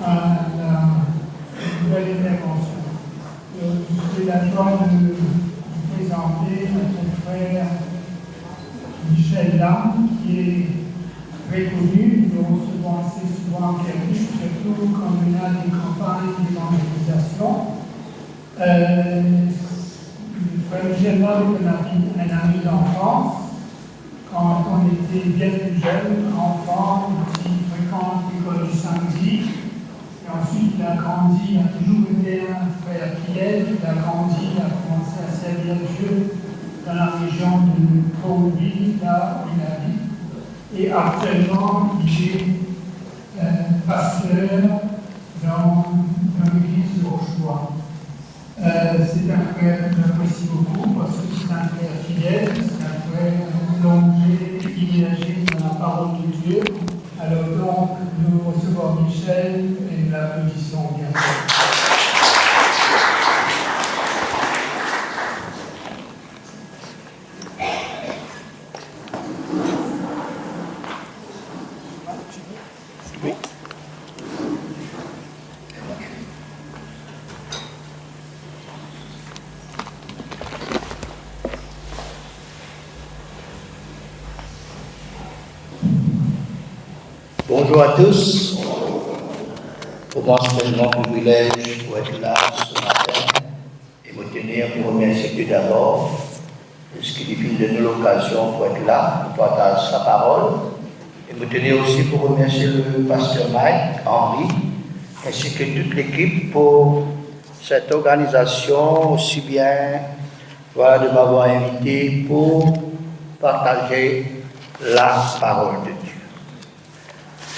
à la nouvelle intervention. Je suis d'accord de vous présenter notre frère Michel Lam, qui est très connu. Nous le recevons assez souvent en Kerry, surtout quand on a des campagnes d'évangélisation. Le frère Michel Lam est un ami d'enfance. Quand on était bien plus jeune, enfant, il fréquente l'école du samedi. Et ensuite, il a grandi, il a toujours été un frère fidèle. Il a grandi, il a commencé à servir Dieu dans la région de Paulville, là où il habite. Et actuellement, il est pasteur dans l'église de Rochefort. C'est un frère que j'apprécie beaucoup parce que c'est un frère fidèle, c'est un frère plongé, immergé dans la parole de Dieu. Alors donc, nous recevons Michel et nous l'applaudissons bien sûr. Bonjour à tous. Pour moi, c'est un grand privilège pour être là ce matin et me tenir pour remercier Dieu d'abord de ce qui diffuse de nous l'occasion pour être là, pour partager sa parole, et me tenir aussi pour remercier le pasteur Mike, Henri, ainsi que toute l'équipe pour cette organisation, aussi bien de m'avoir invité pour partager la parole de Dieu.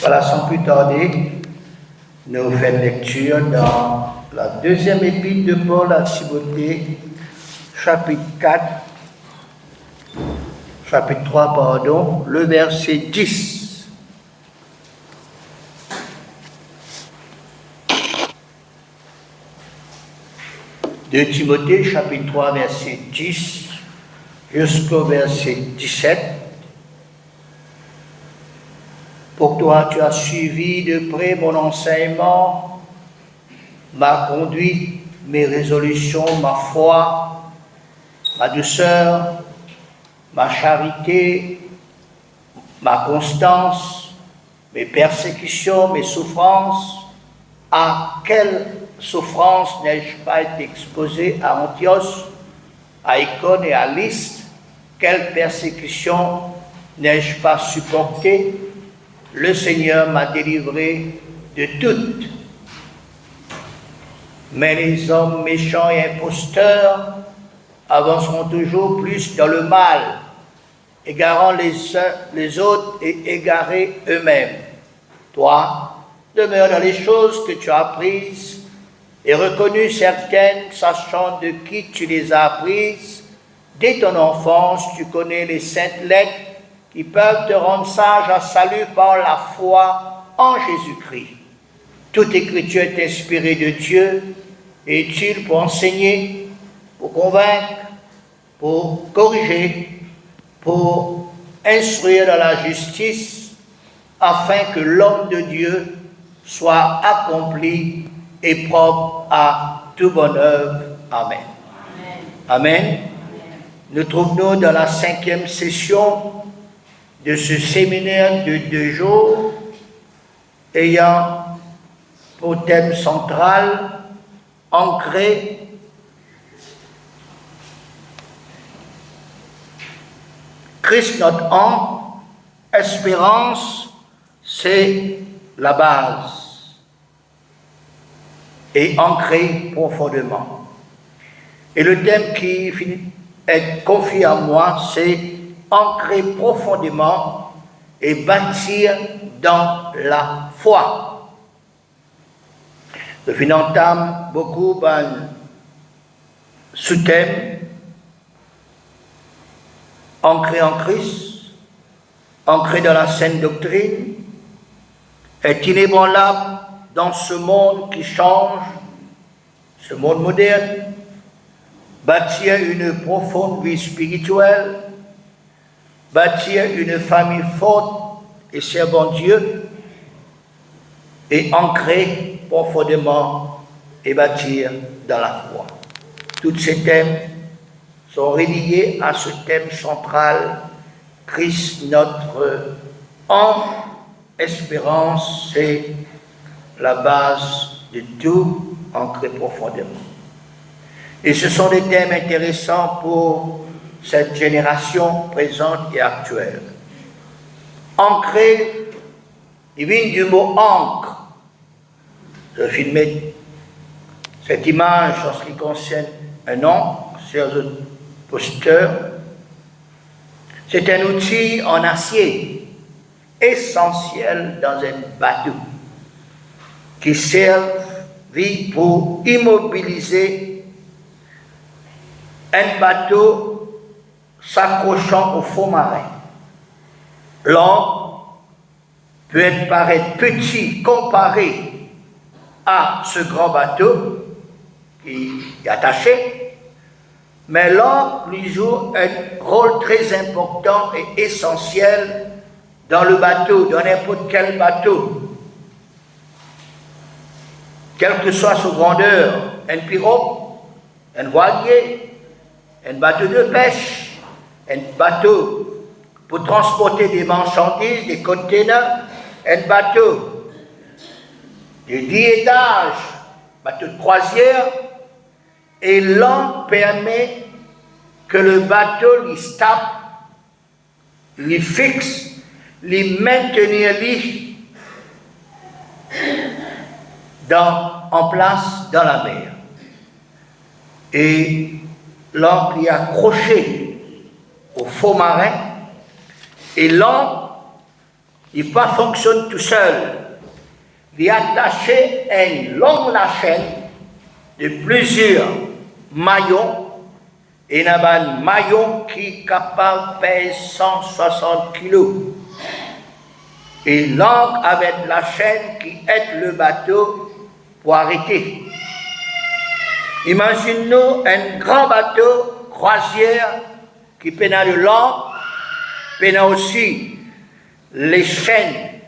Voilà, sans plus tarder, nous faisons lecture dans la deuxième épître de Paul à Timothée, chapitre 3, le verset 10. De Timothée, chapitre 3, verset 10, jusqu'au verset 17. Pour toi, tu as suivi de près mon enseignement, ma conduite, mes résolutions, ma foi, ma douceur, ma charité, ma constance, mes persécutions, mes souffrances. À quelle souffrance n'ai-je pas été exposé à Antioche, à Icône et à Lystre? Quelle persécution n'ai-je pas supporté? Le Seigneur m'a délivré de toutes. Mais les hommes méchants et imposteurs avanceront toujours plus dans le mal, égarant les uns les autres et égarés eux-mêmes. Toi, demeure dans les choses que tu as apprises et reconnues certaines, sachant de qui tu les as apprises. Dès ton enfance, tu connais les saintes lettres qui peuvent te rendre sage à salut par la foi en Jésus-Christ. Toute écriture est inspirée de Dieu et utile pour enseigner, pour convaincre, pour corriger, pour instruire dans la justice, afin que l'homme de Dieu soit accompli et propre à toute bonne œuvre. Amen. Amen. Nous trouvons dans la 5e session de ce séminaire de 2 jours, ayant pour thème central ancré Christ notre ange, espérance, c'est la base, et ancré profondément. Et le thème qui est confié à moi, c'est ancrer profondément et bâtir dans la foi. Le entame beaucoup sous-thème ancré en Christ, ancré dans la sainte doctrine, est inébranlable dans ce monde qui change, ce monde moderne, bâtir une profonde vie spirituelle, bâtir une famille forte et servant Dieu, et ancrer profondément et bâtir dans la foi. Tous ces thèmes sont reliés à ce thème central, Christ notre espérance, c'est la base de tout, ancré profondément. Et ce sont des thèmes intéressants pour cette génération présente et actuelle. Ancré, il vient du mot ancre. Je filmais cette image en ce qui concerne un ancre sur un poster. C'est un outil en acier essentiel dans un bateau qui servit pour immobiliser un bateau s'accrochant au fond marin. L'ancre peut paraître petit comparé à ce grand bateau qui est attaché, mais l'ancre lui joue un rôle très important et essentiel dans le bateau, dans n'importe quel bateau. Quelle que soit sa grandeur, un pirogue, un voilier, un bateau de pêche, un bateau pour transporter des marchandises, des containers, un bateau de 10 étages, bateau de croisière, et l'ancre permet que le bateau lui stable, lui fixe, lui maintenir en place dans la mer. Et l'ancre est accroché au fond marin, et l'ancre, il ne pas fonctionne tout seul. Il est attaché à une longue chaîne de plusieurs maillons, et il y a un maillon qui est capable de peser 160 kg. Et l'ancre avec la chaîne qui aide le bateau pour arrêter. Imagine-nous un grand bateau croisière qui pénale l'ancre, pénale aussi les chaînes.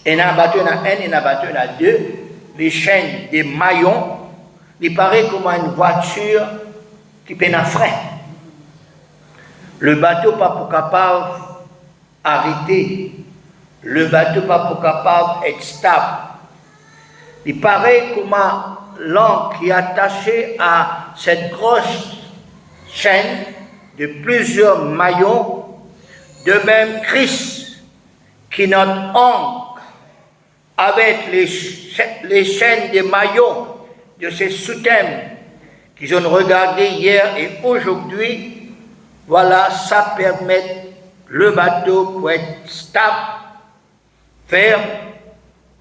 Il y a un bateau, il y a un, il y a un bateau, il y a deux. Les chaînes des maillons, il paraît comme une voiture qui peine à frein. Le bateau pas pour capable d'arrêter. Le bateau pas pour capable d'être stable. Il paraît comme l'ancre qui est attachée à cette grosse chaîne de plusieurs maillons, de même Christ qui est notre ancre avec les chaînes des maillons de ces sous-thèmes qu'ils ont regardé hier et aujourd'hui. Voilà, ça permet le bateau pour être stable, ferme,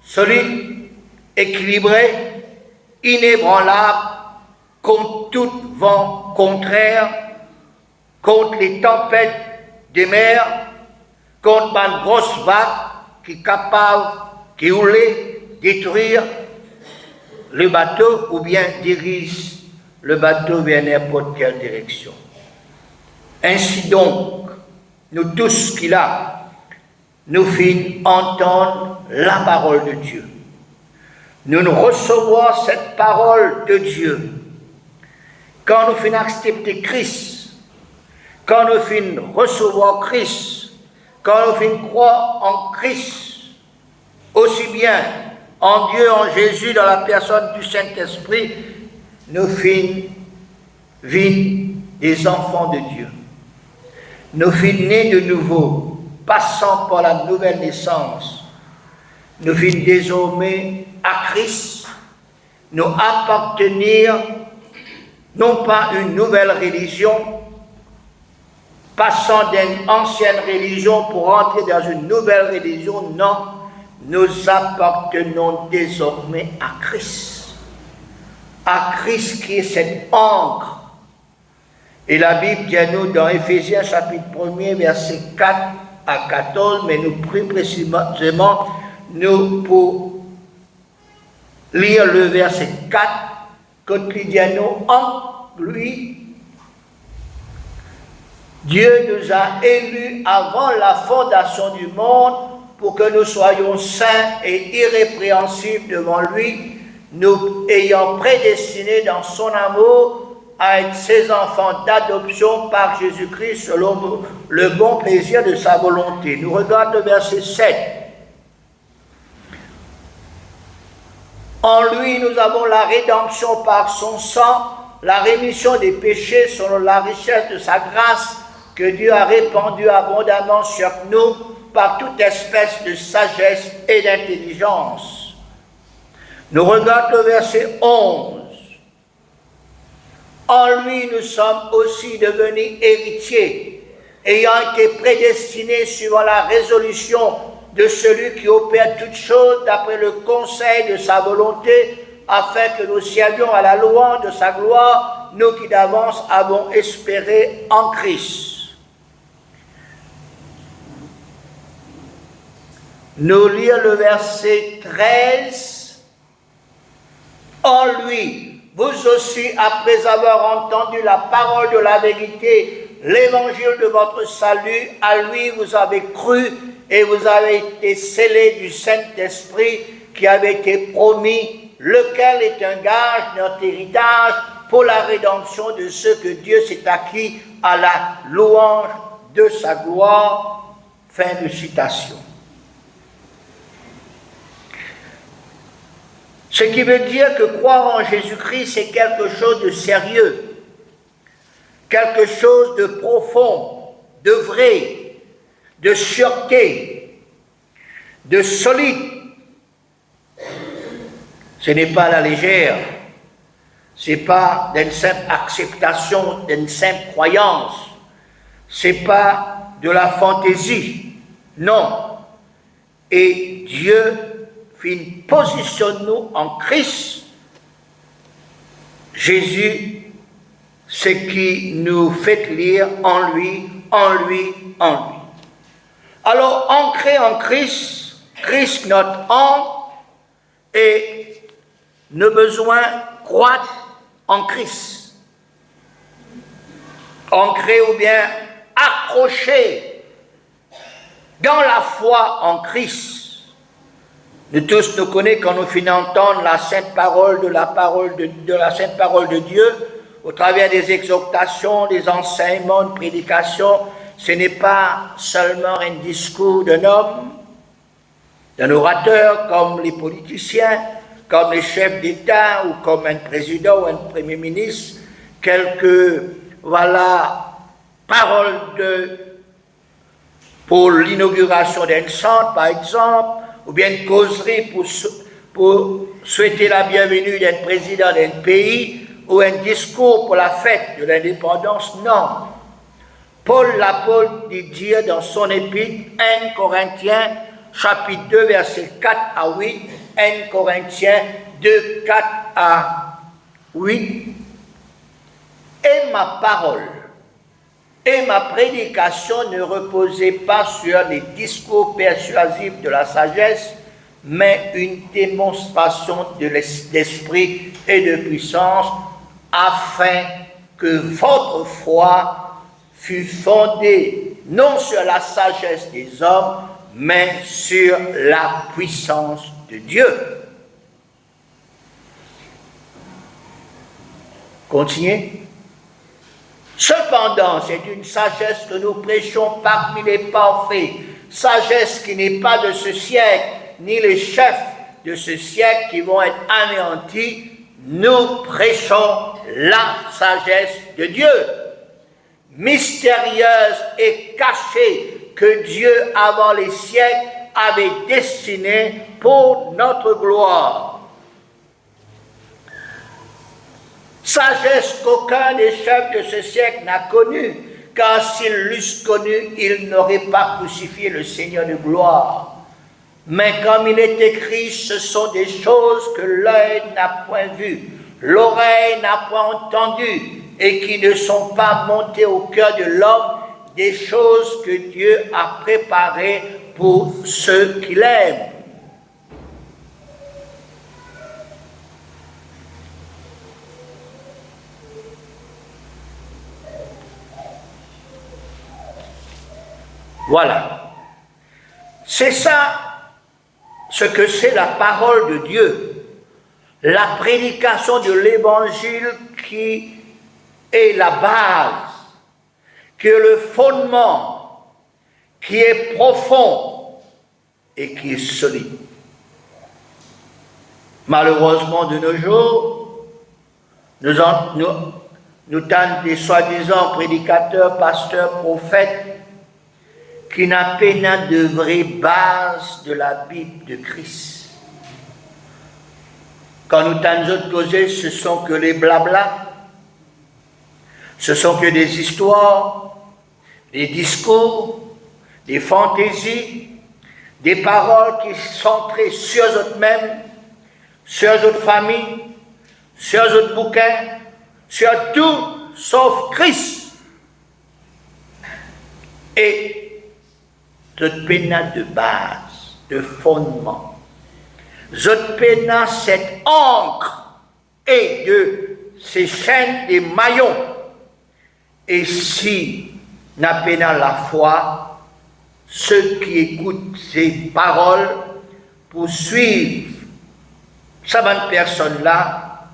solide, équilibré, inébranlable contre tout vent contraire, contre les tempêtes des mers, contre une grosse vague qui est capable de rouler, détruire le bateau ou bien dirige le bateau vers n'importe quelle direction. Ainsi donc, nous tous qui là, nous fîmes entendre la parole de Dieu. Nous recevons cette parole de Dieu. Quand nous finissons accepter Christ, quand nous finissons recevoir Christ, quand nous finissons croire en Christ, aussi bien en Dieu, en Jésus, dans la personne du Saint-Esprit, nous finissons des enfants de Dieu. Nous finissons nés de nouveau, passant par la nouvelle naissance. Nous finissons désormais à Christ, nous appartenir non pas à une nouvelle religion, passant d'une ancienne religion pour entrer dans une nouvelle religion, non, nous appartenons désormais à Christ. À Christ qui est cette ancre. Et la Bible dit à nous dans Éphésiens chapitre 1er, versets 4 à 14, mais nous plus précisément, nous pour lire le verset 4, quand il dit à nous, en lui, Dieu nous a élus avant la fondation du monde pour que nous soyons saints et irrépréhensibles devant lui, nous ayant prédestinés dans son amour à être ses enfants d'adoption par Jésus-Christ selon le bon plaisir de sa volonté. Nous regardons le verset 7. En lui, nous avons la rédemption par son sang, la rémission des péchés selon la richesse de sa grâce que Dieu a répandue abondamment sur nous par toute espèce de sagesse et d'intelligence. Nous regardons le verset 11. En lui, nous sommes aussi devenus héritiers, ayant été prédestinés suivant la résolution de celui qui opère toutes choses d'après le conseil de sa volonté, afin que nous servions à la louange de sa gloire, nous qui d'avance avons espéré en Christ. Nous lire le verset 13. En lui, vous aussi, après avoir entendu la parole de la vérité, l'évangile de votre salut, à lui vous avez cru et vous avez été scellés du Saint-Esprit qui avait été promis, lequel est un gage de notre héritage pour la rédemption de ceux que Dieu s'est acquis à la louange de sa gloire. Fin de citation. Ce qui veut dire que croire en Jésus-Christ, c'est quelque chose de sérieux, quelque chose de profond, de vrai, de sûreté, de solide. Ce n'est pas à la légère, ce n'est pas d'une simple acceptation, d'une simple croyance, ce n'est pas de la fantaisie, non. Et Dieu positionne-nous en Christ. Jésus, ce qui nous fait lire en lui, en lui, en lui. Alors, ancré en Christ, Christ notre âme, et nos besoins croître en Christ. Ancré ou bien accroché dans la foi en Christ. Nous tous nous connaissons quand nous finissons d'entendre la sainte parole de la sainte parole de Dieu au travers des exhortations, des enseignements, de prédications. Ce n'est pas seulement un discours d'un homme, d'un orateur comme les politiciens, comme les chefs d'État ou comme un président ou un premier ministre, quelques paroles pour l'inauguration d'un centre par exemple, ou bien une causerie pour souhaiter la bienvenue d'un président d'un pays, ou un discours pour la fête de l'indépendance, non. Paul l'apôtre dit dire dans son épître 1 Corinthiens, chapitre 2, versets 4 à 8, 1 Corinthiens 2, 4 à 8, et ma parole et ma prédication ne reposait pas sur des discours persuasifs de la sagesse, mais une démonstration d'esprit et de puissance, afin que votre foi fût fondée non sur la sagesse des hommes, mais sur la puissance de Dieu. Continuez. Cependant, c'est une sagesse que nous prêchons parmi les parfaits, sagesse qui n'est pas de ce siècle, ni les chefs de ce siècle qui vont être anéantis. Nous prêchons la sagesse de Dieu, mystérieuse et cachée, que Dieu, avant les siècles, avait destinée pour notre gloire. Sagesse qu'aucun des chefs de ce siècle n'a connue, car s'ils l'eussent connue, ils n'auraient pas crucifié le Seigneur de gloire. Mais comme il est écrit, ce sont des choses que l'œil n'a point vues, l'oreille n'a point entendues, et qui ne sont pas montées au cœur de l'homme, des choses que Dieu a préparées pour ceux qui l'aiment. Voilà. C'est ça ce que c'est la parole de Dieu, la prédication de l'évangile qui est la base, qui est le fondement, qui est profond et qui est solide. Malheureusement, de nos jours, nous avons des soi-disant prédicateurs, pasteurs, prophètes, qui n'a pas de vraie base de la Bible de Christ. Quand nous t'en causer, ce sont que les blabla, ce sont que des histoires, des discours, des fantaisies, des paroles qui sont centrées sur eux-mêmes, sur notre famille, sur notre bouquin, sur tout sauf Christ. Et notre pénal de base, de fondement, notre pénal cette encre et de ces chaînes, des maillons. Et si n'a pénal la foi, ceux qui écoutent ces paroles pour suivre cette personne-là,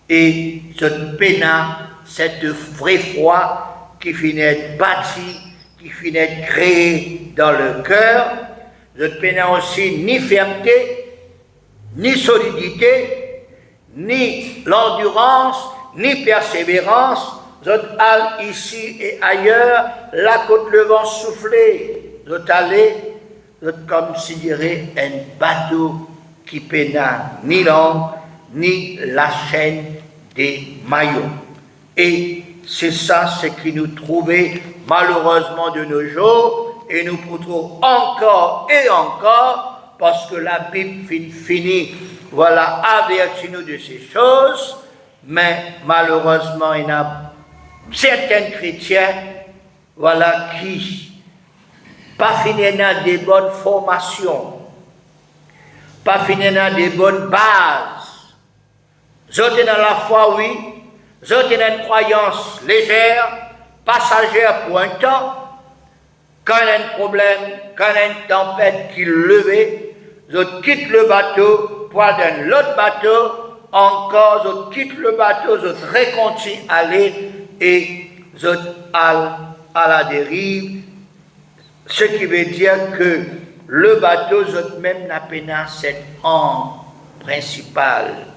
et cette pénal, cette vraie foi qui finit d'être bâtie, qui finit d'être créée dans le cœur, cette pénal aussi ni fermeté, ni solidité, ni l'endurance, ni persévérance. Zot al ici et ailleurs, la côte le vent soufflé. Zot allé, zot comme s'il dirait un bateau qui pénale ni l'angle, ni la chaîne des maillons. Et c'est ça ce qui nous trouvait malheureusement de nos jours, et nous pourrons encore et encore, parce que la Bible finit, voilà, avertit nous de ces choses, mais malheureusement il y a certains chrétiens, voilà, qui pas fini dans des bonnes formations, pas fini dans des bonnes bases. Zot dans la foi, oui, zot dans une croyance légère, passagère pour un temps. Quand il y a un problème, quand il y a une tempête qui levait, zot quitte le bateau pour aller dans l'autre bateau, encore zot quitte le bateau, zot recontinue à aller et zot à la dérive, ce qui veut dire que le bateau zot même n'a pas cette ancre principale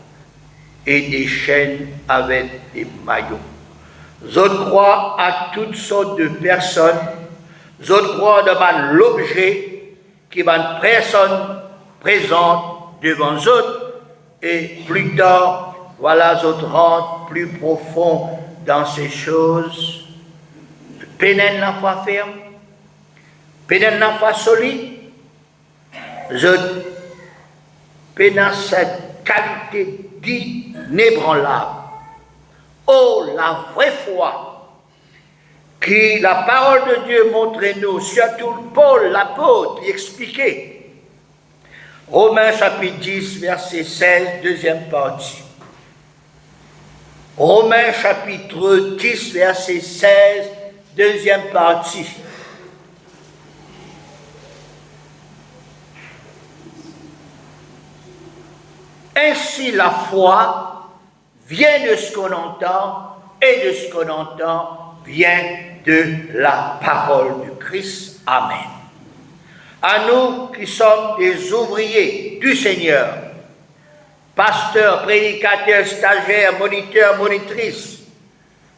et des chaînes avec des maillots. Zot croient à toutes sortes de personnes, zot croient devant l'objet qui va personne présente devant zot, et plus tard, voilà, zot rentre plus profond dans ces choses. Pénène la foi ferme, pénène la foi solide, zot pénène cette qualité d'inébranlable. Oh, la vraie foi, qui la parole de Dieu montre nous, surtout Paul, l'apôtre, qui expliquait. Romains chapitre 10, verset 16, deuxième partie. Romains chapitre 10, verset 16, deuxième partie. Ainsi la foi vient de ce qu'on entend, et de ce qu'on entend vient de la parole du Christ. Amen. À nous qui sommes des ouvriers du Seigneur, pasteurs, prédicateurs, stagiaires, moniteurs, monitrices,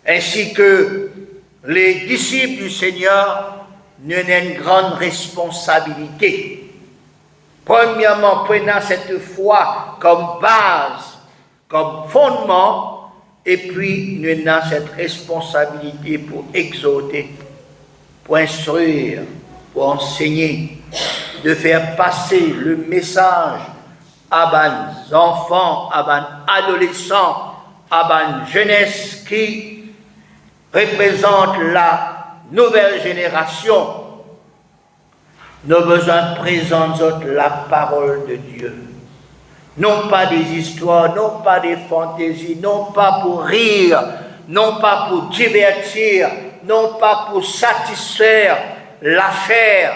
ainsi que les disciples du Seigneur, nous avons une grande responsabilité. Premièrement, prenant cette foi comme base, comme fondement, et puis nous avons cette responsabilité pour exhorter, pour instruire, pour enseigner, de faire passer le message à les enfants, à les adolescents, à la jeunesse qui représente la nouvelle génération. Nos besoins présentent la parole de Dieu. Non pas des histoires, non pas des fantaisies, non pas pour rire, non pas pour divertir, non pas pour satisfaire la chair.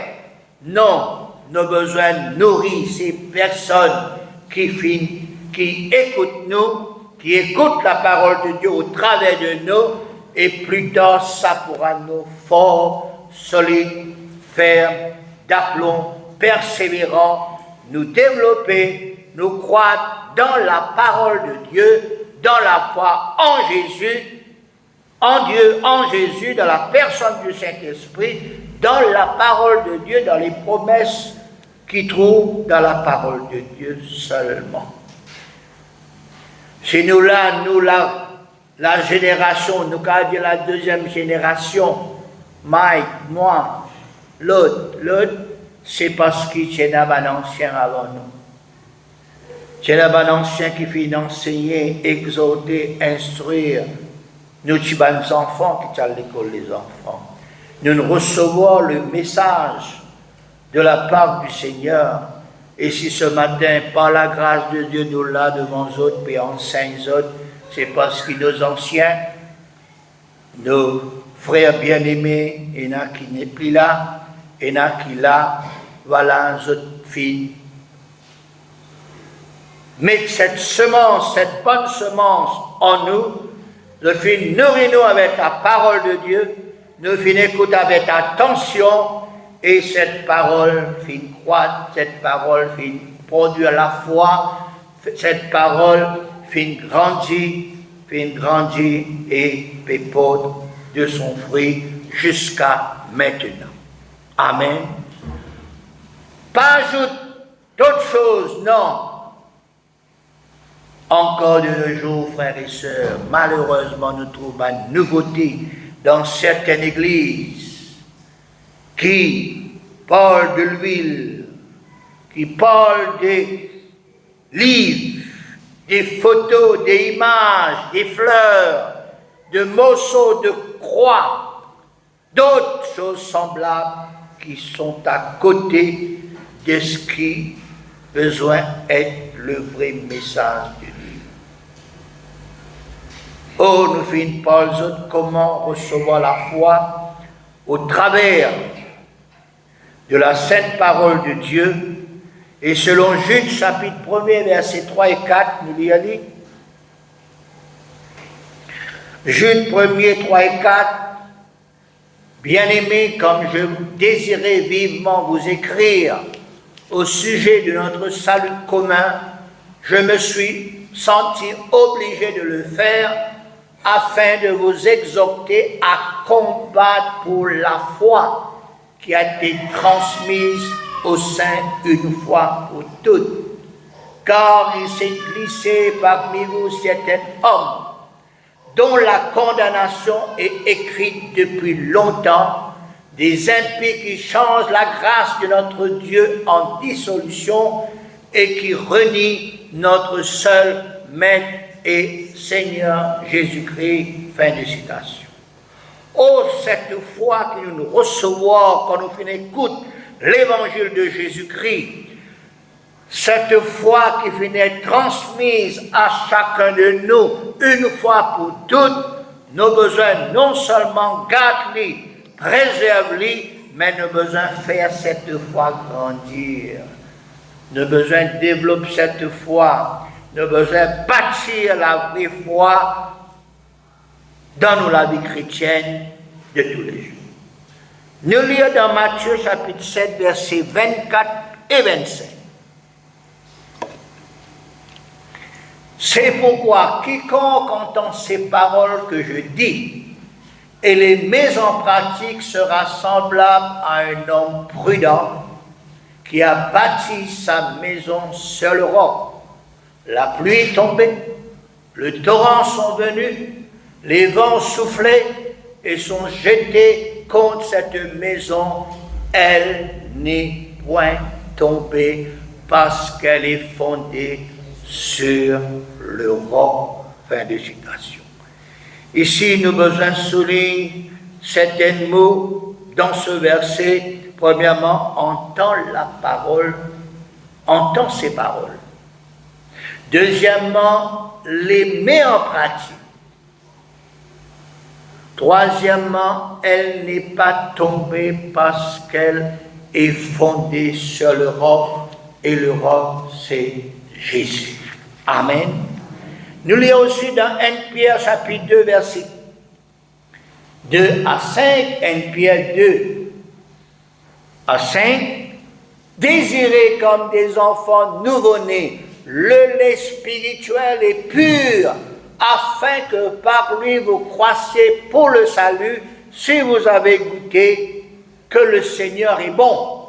Non, nos besoins nourris, ces personnes qui écoutent nous, qui écoutent la parole de Dieu au travers de nous, et plus tard, ça pourra nous forts, solides, fermes, d'aplomb, persévérants, nous développer, nous croître dans la parole de Dieu, dans la foi en Jésus, en Dieu, en Jésus, dans la personne du Saint-Esprit, dans la parole de Dieu, dans les promesses qui trouvent dans la parole de Dieu seulement. C'est nous là, la génération, nous avons dit la deuxième génération, Mike, moi, l'autre, c'est parce qu'il y a un ancien avant nous. Il y a un ancien qui finit enseigner, exhorter, instruire. Nous, les enfants qui sont à l'école, les enfants. Nous recevons le message de la part du Seigneur. Et si ce matin, par la grâce de Dieu, nous là devant les autres, puis enseigne les autres, c'est parce que nos anciens, nos frères bien-aimés, il y en a qui n'est plus là, il y en a qui là, voilà les autres filles. Mettez cette semence, cette bonne semence en nous, nous finissons nourrir-nous avec la parole de Dieu, nous finissons écouter avec attention, et cette parole finit croître, cette parole finit produire la foi, cette parole finit grandir et pépote de son fruit jusqu'à maintenant. Amen. Pas ajoute d'autres choses, non. Encore de nos jours, frères et sœurs, malheureusement, nous trouvons une nouveauté dans certaines églises qui parlent de l'huile, qui parlent des livres, des photos, des images, des fleurs, de morceaux de croix, d'autres choses semblables qui sont à côté de ce qui besoin être le vrai message de Dieu. Oh, nous finissons par les autres comment recevoir la foi au travers de la sainte parole de Dieu. Et selon Jude, chapitre 1er, versets 3 et 4, nous lisons. Jude 1er, 3 et 4. Bien-aimés, comme je désirais vivement vous écrire au sujet de notre salut commun, je me suis senti obligé de le faire afin de vous exhorter à combattre pour la foi qui a été transmise au sein une fois pour toutes. Car il s'est glissé parmi vous certains hommes dont la condamnation est écrite depuis longtemps, des impies qui changent la grâce de notre Dieu en dissolution et qui renient notre seul Maître et Seigneur Jésus-Christ. Fin de citation. Oh, cette foi que nous recevons quand nous faisons écoute l'évangile de Jésus-Christ, cette foi qui finit transmise à chacun de nous, une fois pour toutes, nos besoins non seulement gardent-les, préservent-les, mais nos besoins faire cette foi grandir. Nos besoins développer cette foi, nos besoins bâtir la vraie foi dans la vie chrétienne de tous les jours. Nous lisons dans Matthieu chapitre 7, versets 24 et 25. C'est pourquoi quiconque entend ces paroles que je dis et les met en pratique sera semblable à un homme prudent qui a bâti sa maison sur le roc. La pluie est tombée, le torrent sont venus, les vents soufflaient et sont jetés contre cette maison. Elle n'est point tombée parce qu'elle est fondée sur le roc. Fin de citation. Ici, nous besoin souligner certains mots dans ce verset. Premièrement, entend la parole, entend ces paroles. Deuxièmement, les met en pratique. Troisièmement, elle n'est pas tombée parce qu'elle est fondé sur le roc, et le roc, c'est Jésus. Amen. Nous lisons aussi dans 1 Pierre chapitre 2, verset 2 à 5, 1 Pierre 2 à 5. Désirez comme des enfants nouveau-nés le lait spirituel et pur, afin que par lui vous croissiez pour le salut, si vous avez goûté que le Seigneur est bon.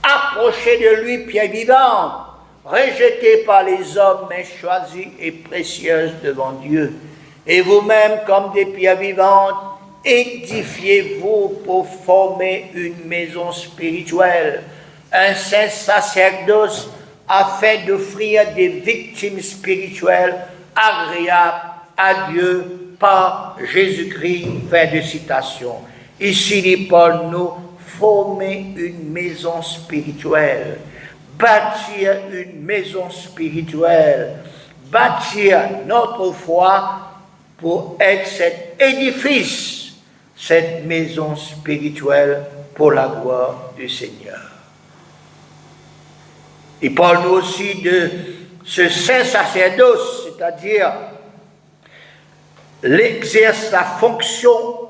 Approchez de lui, pierre vivante, rejetée par les hommes, mais choisie et précieuse devant Dieu. Et vous-même, comme des pierres vivantes, édifiez-vous pour former une maison spirituelle, un saint sacerdoce, afin d'offrir des victimes spirituelles agréables à Dieu par Jésus-Christ. Fin de citation. Ici, dit Paul, nous former une maison spirituelle, bâtir une maison spirituelle, bâtir notre foi pour être cet édifice, cette maison spirituelle pour la gloire du Seigneur. Il parle nous aussi de ce saint sacerdoce, c'est-à-dire l'exerce la fonction,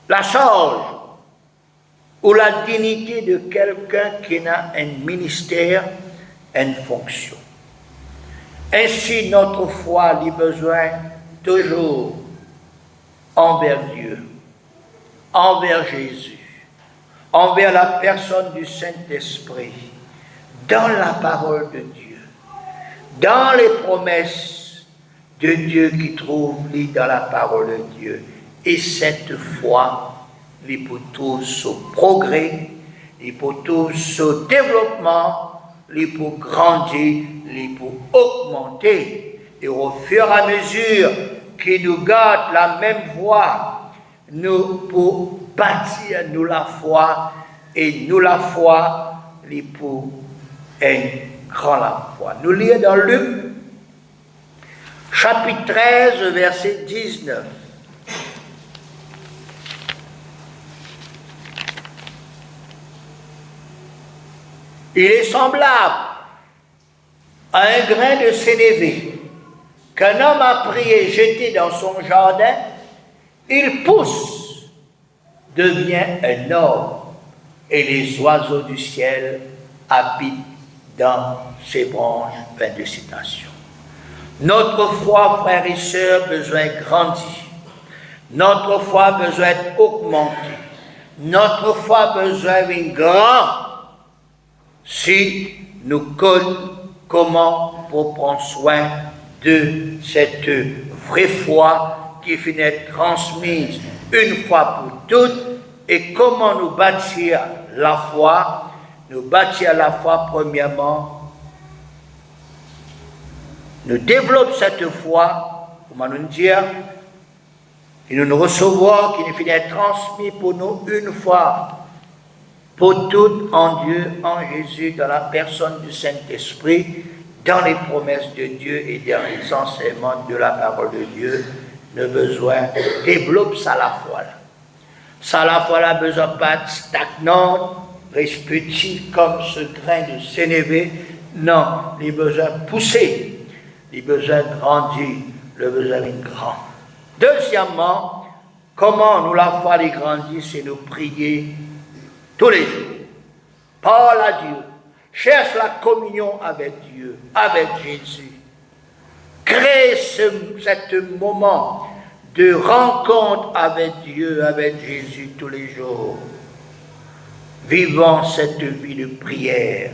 la charge ou la dignité de quelqu'un qui a un ministère, une fonction. Ainsi, notre foi a besoin toujours envers Dieu, envers Jésus, envers la personne du Saint-Esprit, dans la parole de Dieu, dans les promesses de Dieu qui trouvent dans la parole de Dieu. Et cette foi, pour tout ce progrès, pour tout ce développement, pour grandir, pour augmenter. Et au fur et à mesure qu'il nous garde la même voie, nous pour bâtir nous la foi, et nous la foi, pour un grand la foi. Nous lisons dans Luc, chapitre 13, verset 19. Il est semblable à un grain de sénévé qu'un homme a pris et jeté dans son jardin. Il pousse, devient un arbre, et les oiseaux du ciel habitent dans ses branches. Fin de citation. Notre foi, frères et sœurs, besoin de grandir. Notre foi besoin d'augmenter. Notre foi besoin d'être grand. Si nous connaissons comment pour prendre soin de cette vraie foi qui finit d'être transmise une fois pour toutes, et comment nous bâtir la foi. Nous bâtir la foi premièrement, nous développons cette foi, comment nous dire, et nous recevons qui nous finit d'être transmis pour nous une fois pour toutes en Dieu, en Jésus, dans la personne du Saint-Esprit, dans les promesses de Dieu et dans les enseignements de la parole de Dieu. Nous besoin développer ça la foi. Ça la foi a besoin pas de stagnante, reste petit comme ce grain de sénévé. Non, il a besoin de pousser, il a besoin de grandir, il a besoin d'être grand. Deuxièmement, comment nous la foi les grandir, c'est nous prier tous les jours. Parle à Dieu. Cherche la communion avec Dieu, avec Jésus. Crée ce moment de rencontre avec Dieu, avec Jésus tous les jours. Vivons cette vie de prière.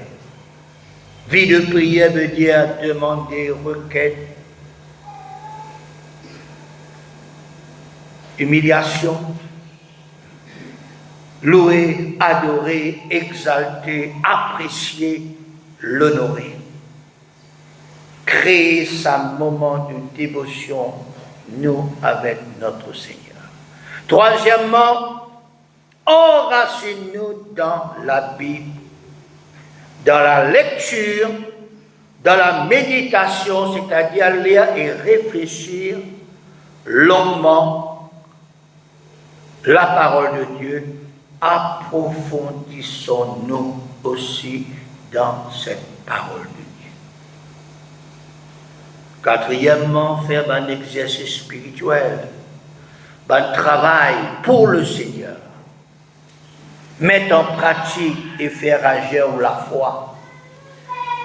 Vie de prière veut dire demander, requête, humiliation, louer, adorer, exalter, apprécier, l'honorer. Créer ce moment de dévotion, nous, avec notre Seigneur. Troisièmement, enracinez-nous dans la Bible, dans la lecture, dans la méditation, c'est-à-dire lire et réfléchir longuement la parole de Dieu, approfondissons-nous aussi dans cette parole de Dieu. Quatrièmement, faire un exercice spirituel, un travail pour le Seigneur. Mettre en pratique et faire agir la foi.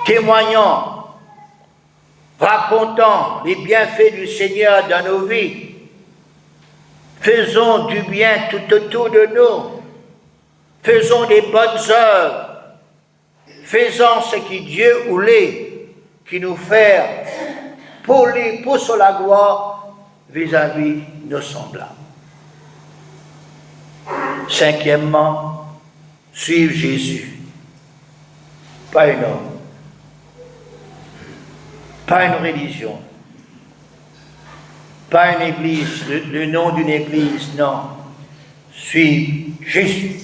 Témoignant, racontant les bienfaits du Seigneur dans nos vies. Faisons du bien tout autour de nous. Faisons des bonnes œuvres. Faisons ce qui Dieu voulait, qui nous fait pour la gloire vis-à-vis de nos semblables. Cinquièmement, suivre Jésus. Pas un homme. Pas une religion. Pas une église, le nom d'une église, non. Suivre Jésus.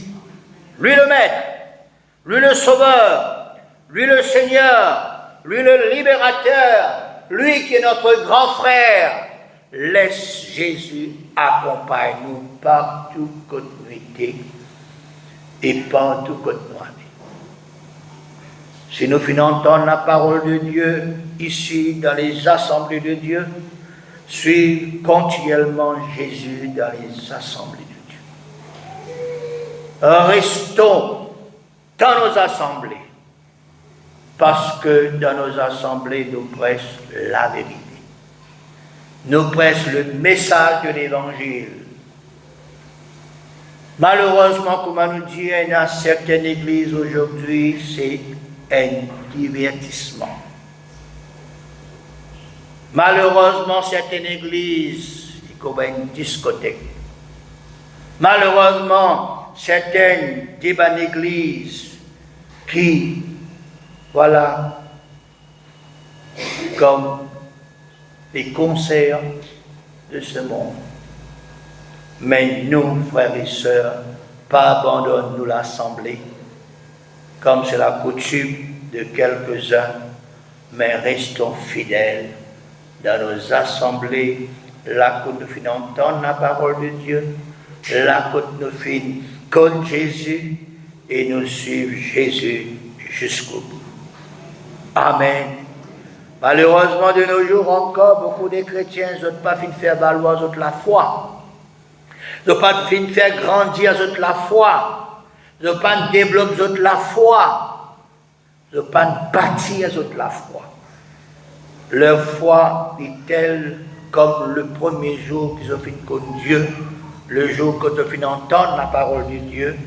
Lui le Maître, lui le Sauveur, lui le Seigneur, lui le Libérateur, lui qui est notre grand frère. Laisse Jésus accompagner nous partout côté nuitée et partout côté noir. Si nous finissons entendre la parole de Dieu ici dans les assemblées de Dieu, suivre continuellement Jésus dans les assemblées de Dieu. Restons dans nos assemblées, parce que dans nos assemblées, nous prêchons la vérité. Nous prêchons le message de l'Évangile. Malheureusement, comme on nous dit, dans certaines églises aujourd'hui, c'est un divertissement. Malheureusement, certaines églises, c'est comme une discothèque. Malheureusement, certaines églises qui, voilà, comme les concerts de ce monde. Mais nous, frères et sœurs, pas abandonnons-nous l'assemblée, comme c'est la coutume de quelques-uns, mais restons fidèles dans nos assemblées, là que nous finissons entendre la parole de Dieu, là que nous finissons comme Jésus, et nous suivons Jésus jusqu'au bout. Amen. Malheureusement, de nos jours encore, beaucoup de chrétiens n'ont pas fini de faire valoir la foi. Ils n'ont pas fini de faire grandir la foi. Ils n'ont pas de développer la foi. Ils n'ont pas de bâtir la foi. Leur foi est telle comme le premier jour qu'ils ont fait connaître Dieu, le jour qu'ils ont fait entendre la parole de Dieu.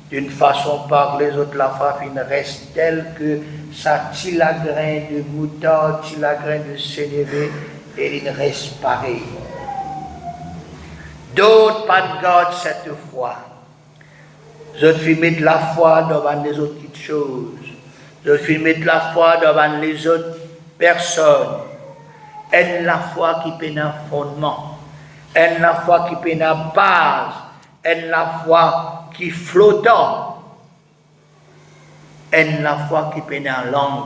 D'une façon par les autres, la foi reste telle que ça tire la grain de moutarde, tire la grain de sénévé, et il reste pareil. D'autres pas de garde cette foi. D'autres mettent la foi devant les autres petites choses. D'autres mettent la foi devant les autres personnes. Elle la foi qui peut un fondement. Elle la foi qui peut une base. Elle la foi qui flottant. Elle la foi qui peut une langue.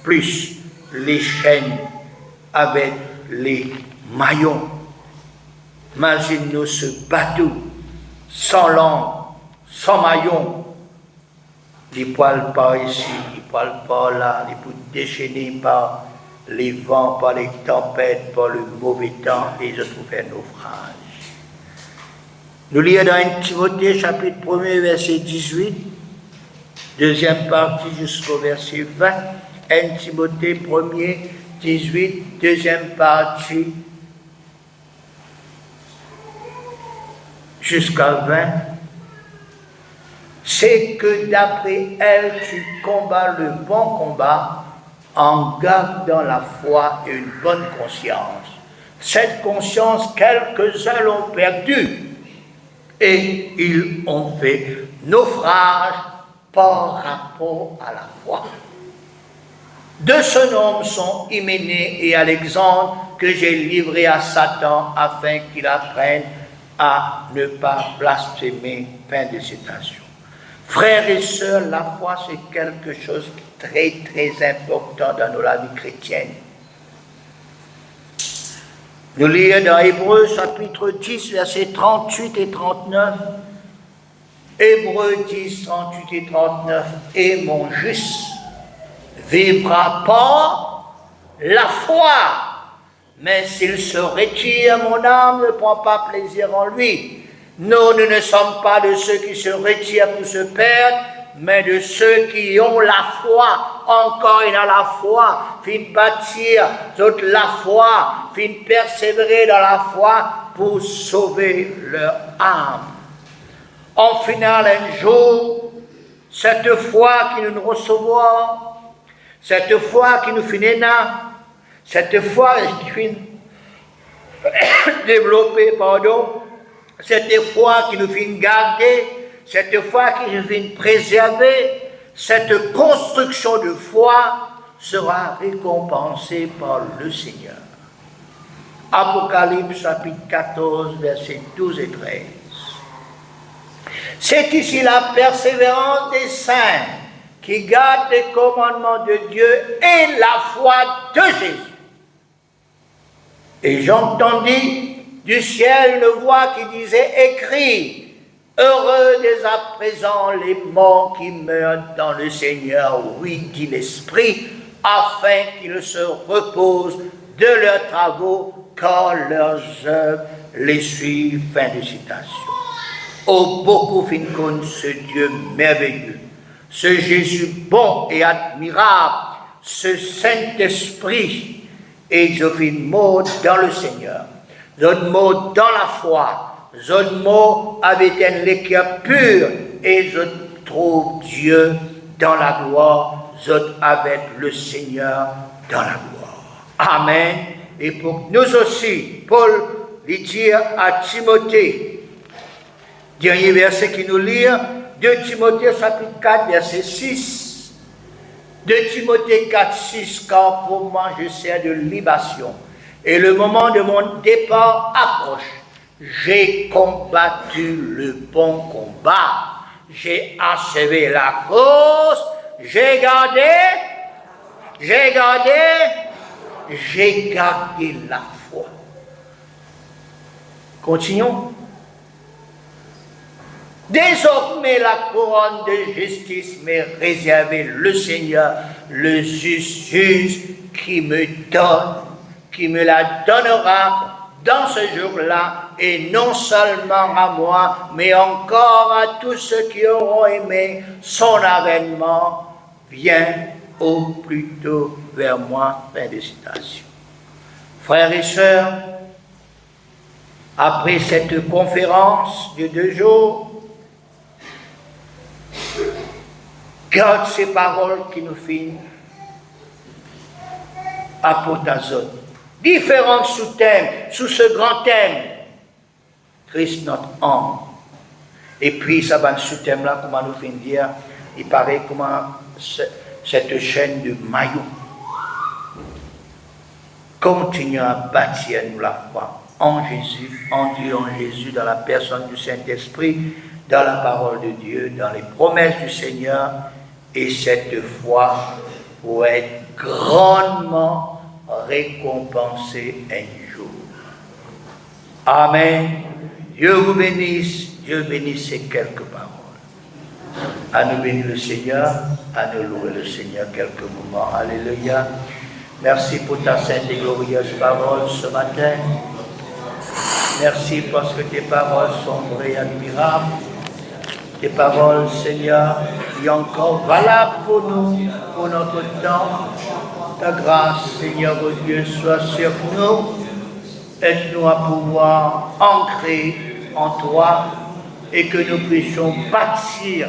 Plus les chaînes avec les maillons. Imagine-nous ce bateau sans langue, sans maillon. Les poils par ici, les poils par là, les bouts déchaînés par les vents, par les tempêtes, par le mauvais temps, et je trouve un naufrage. Nous lisons dans 1 Timothée, chapitre 1er, verset 18, deuxième partie jusqu'au verset 20. 1 Timothée 1er, 18, deuxième partie jusqu'à 20. C'est que d'après elle, tu combats le bon combat en gardant la foi et une bonne conscience. Cette conscience, quelques-uns l'ont perdue et ils ont fait naufrage par rapport à la foi. Deux seuls hommes sont Hyménée et Alexandre que j'ai livrés à Satan afin qu'il apprenne à ne pas blasphémer. Fin de citation. Frères et sœurs, la foi c'est quelque chose de très très important dans la vie chrétienne. Nous lisons dans Hébreux chapitre 10, versets 38 et 39. Hébreux 10, 38 et 39. Et mon juste vivra par la foi. Mais s'il se retire, mon âme ne prend pas plaisir en lui. Nous ne sommes pas de ceux qui se retirent pour se perdre, mais de ceux qui ont la foi. Encore et dans la foi, fin bâtir toute la foi, fin persévérer dans la foi pour sauver leur âme. En final, un jour, cette foi qui nous recevons, cette foi qui nous finit là, cette foi qui finit développer, cette foi qui nous finit garder, cette foi qui nous finit préserver, cette construction de foi sera récompensée par le Seigneur. Apocalypse chapitre 14, versets 12 et 13. C'est ici la persévérance des saints qui gardent les commandements de Dieu et la foi de Jésus. Et j'entendis du ciel une voix qui disait, écrit, heureux dès à présent les morts qui meurent dans le Seigneur, oui, dit l'Esprit, afin qu'ils se reposent de leurs travaux, car leurs œuvres les suivent. Fin de citation. Oh, beaucoup fin connaît ce Dieu merveilleux, ce Jésus bon et admirable, ce Saint-Esprit, et je fais mot dans le Seigneur, je mot dans la foi, je mot avec un éclat pur, et je trouve Dieu dans la gloire, je avec le Seigneur dans la gloire. Amen. Et pour nous aussi, Paul lui dit à Timothée, dernier verset qui nous lit, 2 Timothée chapitre 4, verset 6. 2 Timothée 4, 6, car pour moi je sers de libation, et le moment de mon départ approche. J'ai combattu le bon combat, j'ai achevé la course, j'ai gardé la foi. Continuons. Désormais, la couronne de justice m'est réservée, le Seigneur, le juste juge, qui me la donnera dans ce jour-là, et non seulement à moi, mais encore à tous ceux qui auront aimé son avènement. Viens au plus tôt vers moi. Fin de citation. Frères et sœurs, après cette conférence de 2 jours, garde ces paroles qui nous finissent à Potazone. Différents sous-thèmes, sous ce grand thème, Christ notre âme. Et puis, ça va sous-thème-là, comment nous finit dire, il paraît comment cette chaîne de maillot. Continuons à bâtir nous la foi en Jésus, en Dieu, en Jésus, dans la personne du Saint-Esprit, dans la parole de Dieu, dans les promesses du Seigneur, et cette foi pour être grandement récompensée un jour. Amen. Dieu vous bénisse. Dieu bénisse ces quelques paroles. À nous bénir le Seigneur, à nous louer le Seigneur quelques moments. Alléluia. Merci pour ta sainte et glorieuse parole ce matin. Merci parce que tes paroles sont vraies et admirables. Tes paroles, Seigneur, sont encore valables pour nous, pour notre temps. Ta grâce, Seigneur Dieu, soit sur nous. Aide-nous à pouvoir ancrer en toi et que nous puissions bâtir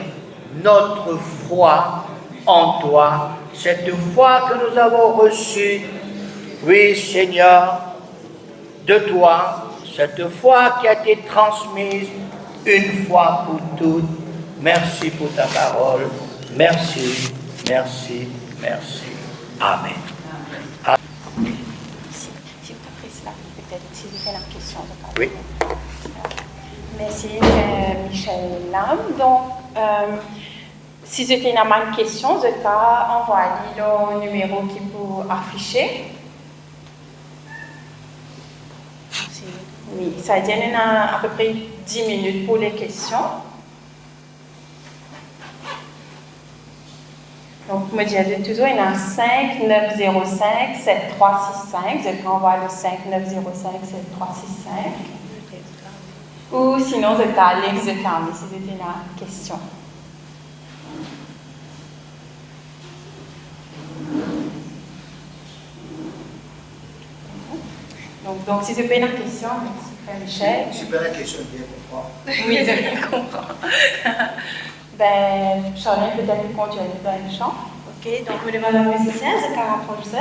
notre foi en toi. Cette foi que nous avons reçue, oui, Seigneur, de toi. Cette foi qui a été transmise une fois pour toutes. Merci pour ta parole. Merci, merci, merci. Amen. Si vous appréciez là, peut-être si vous avez la question. Oui. Merci, Michel Lam. Donc, si vous avez une question, vous pouvez envoyer le numéro qui vous affiche. Oui, ça veut dire qu'il y a à peu près 10 minutes pour les questions. Donc, moi, je dis toujours, il y a 5 905 7365. Je peux envoyer le 5 905 7365. Ou sinon, je peux aller, je ferme si c'était une question. Donc, si je peux une question, merci Frère Michel. Super la question, bien comprendre. Oui, je bien comprends. Ben, Charlène peut-être continuer dans le chant. Ok, donc le demande musicien, je rapproche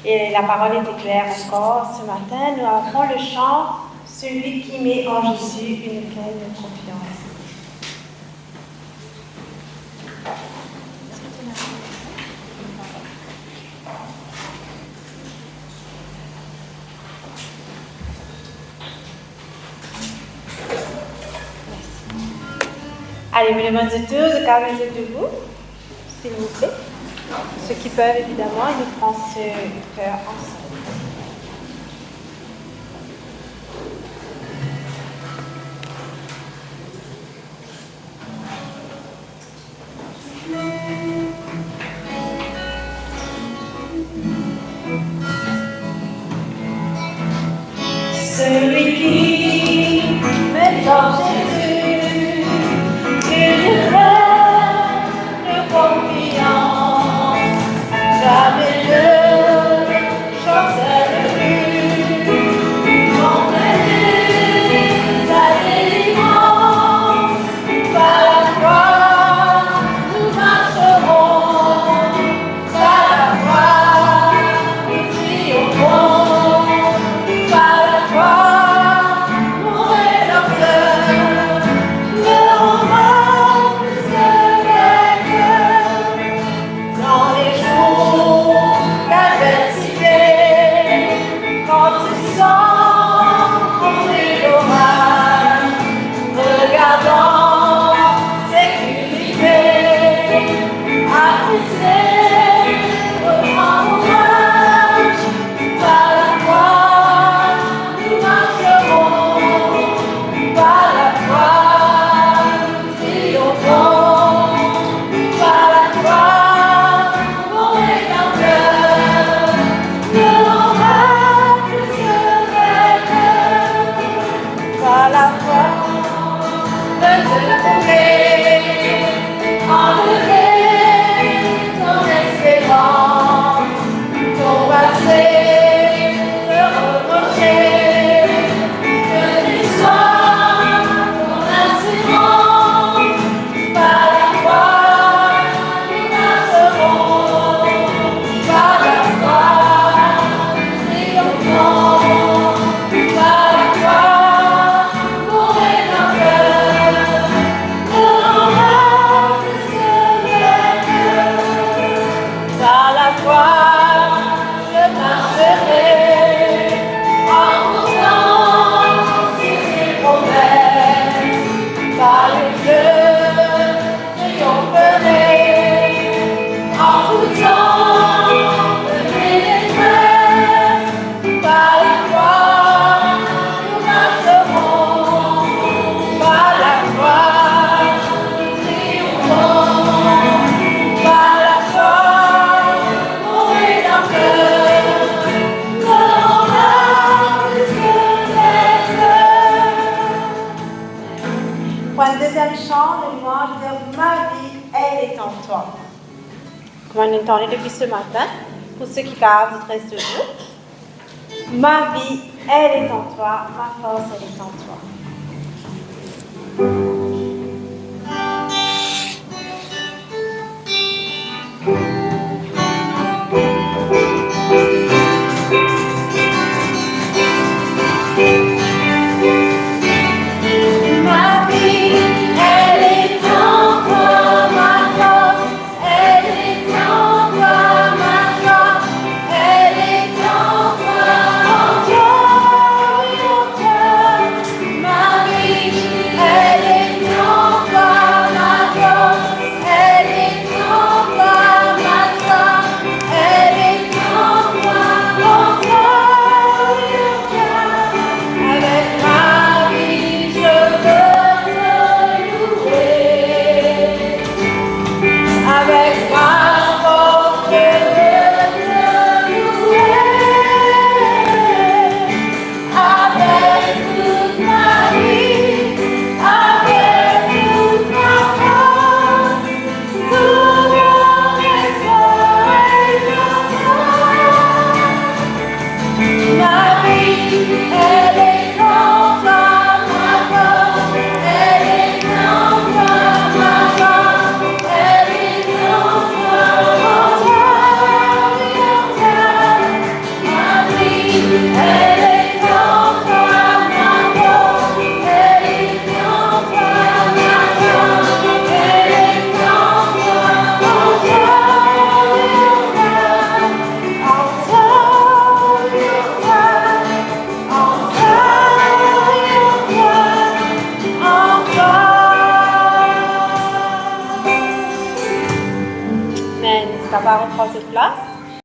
et la parole était claire encore. Ce matin, nous avons le chant « Celui qui met en Jésus une pleine confiance ». Allez, me demande de tous de calmer debout, s'il vous plaît. Ceux qui peuvent, évidemment, ils nous prennent ce cœur ensemble. Celui qui met en Jésus une pleine confiance, jamais ne chancelle plus, entraîné sa délivrance, par la croix nous marcherons, par la croix nous triompherons, par la croix mon Rédempteur me rendra plus que vainqueur. Dans les jours d'adversité, quand tu sens tomber l'orage, regardant sécurité, apprécier, reprends courage, par la croix nous marcherons, par la croix nous triompherons, par la croix mon Rédempteur me rendra plus que vainqueur. Par la foi de te trouver, enlever ton espérance, ton passé, te reprocher, que tu sois ton assurance. Par la foi nous marcherons, par la foi nous triomphons, par la foi mon Rédempteur me rendra plus que vainqueur. Par la foi je marcherai en comptant sur ses promesses. Par les yeux triompherai en foutant de mes détresses. Par la foi nous marcherons, par la foi nous triompherons, par la foi mon Rédempteur me rendra plus que vainqueur. Pour un deuxième chant, le louange de ma vie, elle est en toi. Comme on entendait depuis ce matin, pour ceux qui gardent du reste de jour, ma vie, elle est en toi, ma force, elle est en toi. Ma vie, elle est en toi, ma force, elle est en toi, ma joie, elle est en toi, en toi, oui, en toi. Ma vie, elle est place.